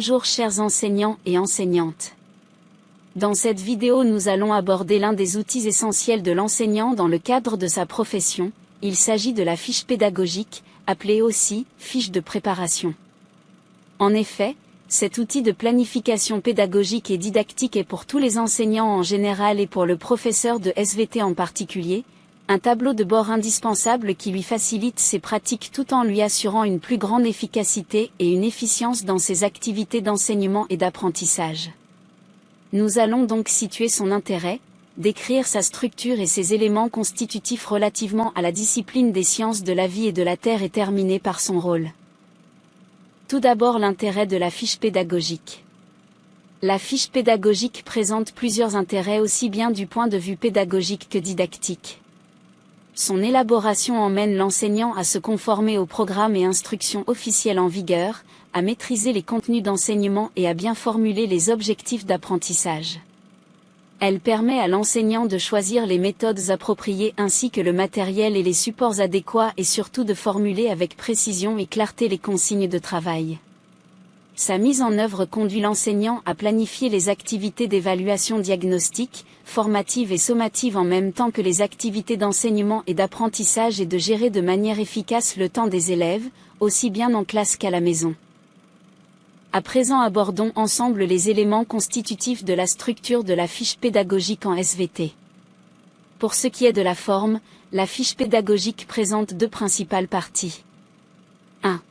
Bonjour chers enseignants et enseignantes. Dans cette vidéo nous allons aborder l'un des outils essentiels de l'enseignant dans le cadre de sa profession, il s'agit de la fiche pédagogique, appelée aussi fiche de préparation. En effet, cet outil de planification pédagogique et didactique est pour tous les enseignants en général et pour le professeur de SVT en particulier, un tableau de bord indispensable qui lui facilite ses pratiques tout en lui assurant une plus grande efficacité et une efficience dans ses activités d'enseignement et d'apprentissage. Nous allons donc situer son intérêt, décrire sa structure et ses éléments constitutifs relativement à la discipline des sciences de la vie et de la terre et terminer par son rôle. Tout d'abord l'intérêt de la fiche pédagogique. La fiche pédagogique présente plusieurs intérêts aussi bien du point de vue pédagogique que didactique. Son élaboration emmène l'enseignant à se conformer aux programmes et instructions officielles en vigueur, à maîtriser les contenus d'enseignement et à bien formuler les objectifs d'apprentissage. Elle permet à l'enseignant de choisir les méthodes appropriées ainsi que le matériel et les supports adéquats et surtout de formuler avec précision et clarté les consignes de travail. Sa mise en œuvre conduit l'enseignant à planifier les activités d'évaluation diagnostique, formative et sommative en même temps que les activités d'enseignement et d'apprentissage et de gérer de manière efficace le temps des élèves, aussi bien en classe qu'à la maison. À présent abordons ensemble les éléments constitutifs de la structure de la fiche pédagogique en SVT. Pour ce qui est de la forme, la fiche pédagogique présente deux principales parties. 1.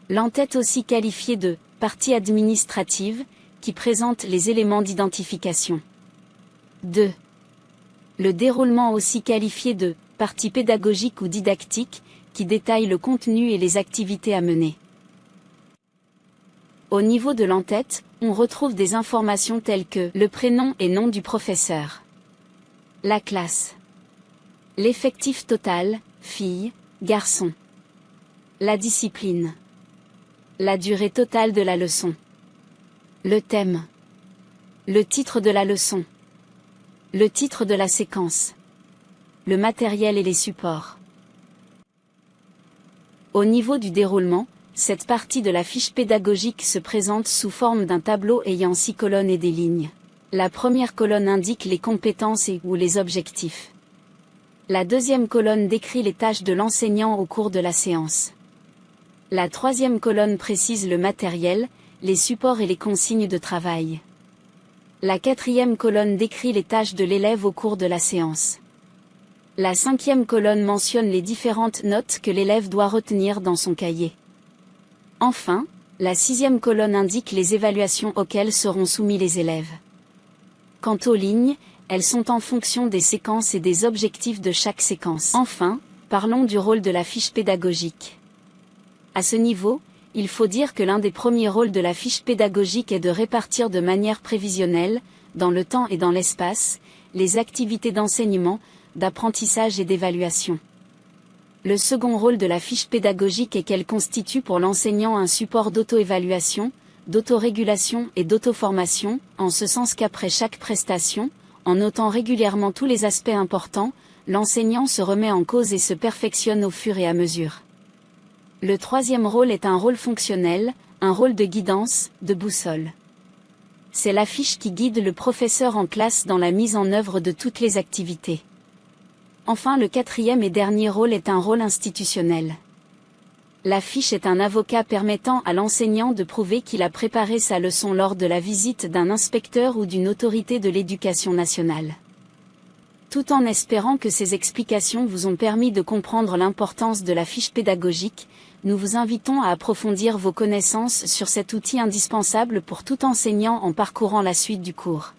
L'entête aussi qualifiée de « partie administrative » qui présente les éléments d'identification. 2. Le déroulement aussi qualifié de « partie pédagogique ou didactique » qui détaille le contenu et les activités à mener. Au niveau de l'entête, on retrouve des informations telles que le prénom et nom du professeur, la classe, l'effectif total, filles, garçons, la discipline, la durée totale de la leçon, le thème, le titre de la leçon, le titre de la séquence, le matériel et les supports. Au niveau du déroulement, cette partie de la fiche pédagogique se présente sous forme d'un tableau ayant 6 colonnes et des lignes. La première colonne indique les compétences ou les objectifs. La deuxième colonne décrit les tâches de l'enseignant au cours de la séance. La troisième colonne précise le matériel, les supports et les consignes de travail. La quatrième colonne décrit les tâches de l'élève au cours de la séance. La cinquième colonne mentionne les différentes notes que l'élève doit retenir dans son cahier. Enfin, la sixième colonne indique les évaluations auxquelles seront soumis les élèves. Quant aux lignes, elles sont en fonction des séquences et des objectifs de chaque séquence. Enfin, parlons du rôle de la fiche pédagogique. À ce niveau, il faut dire que l'un des premiers rôles de la fiche pédagogique est de répartir de manière prévisionnelle, dans le temps et dans l'espace, les activités d'enseignement, d'apprentissage et d'évaluation. Le second rôle de la fiche pédagogique est qu'elle constitue pour l'enseignant un support d'auto-évaluation, d'autorégulation et d'auto-formation, en ce sens qu'après chaque prestation, en notant régulièrement tous les aspects importants, l'enseignant se remet en cause et se perfectionne au fur et à mesure. Le troisième rôle est un rôle fonctionnel, un rôle de guidance, de boussole. C'est la fiche qui guide le professeur en classe dans la mise en œuvre de toutes les activités. Enfin, le quatrième et dernier rôle est un rôle institutionnel. La fiche est un avocat permettant à l'enseignant de prouver qu'il a préparé sa leçon lors de la visite d'un inspecteur ou d'une autorité de l'éducation nationale. Tout en espérant que ces explications vous ont permis de comprendre l'importance de la fiche pédagogique, nous vous invitons à approfondir vos connaissances sur cet outil indispensable pour tout enseignant en parcourant la suite du cours.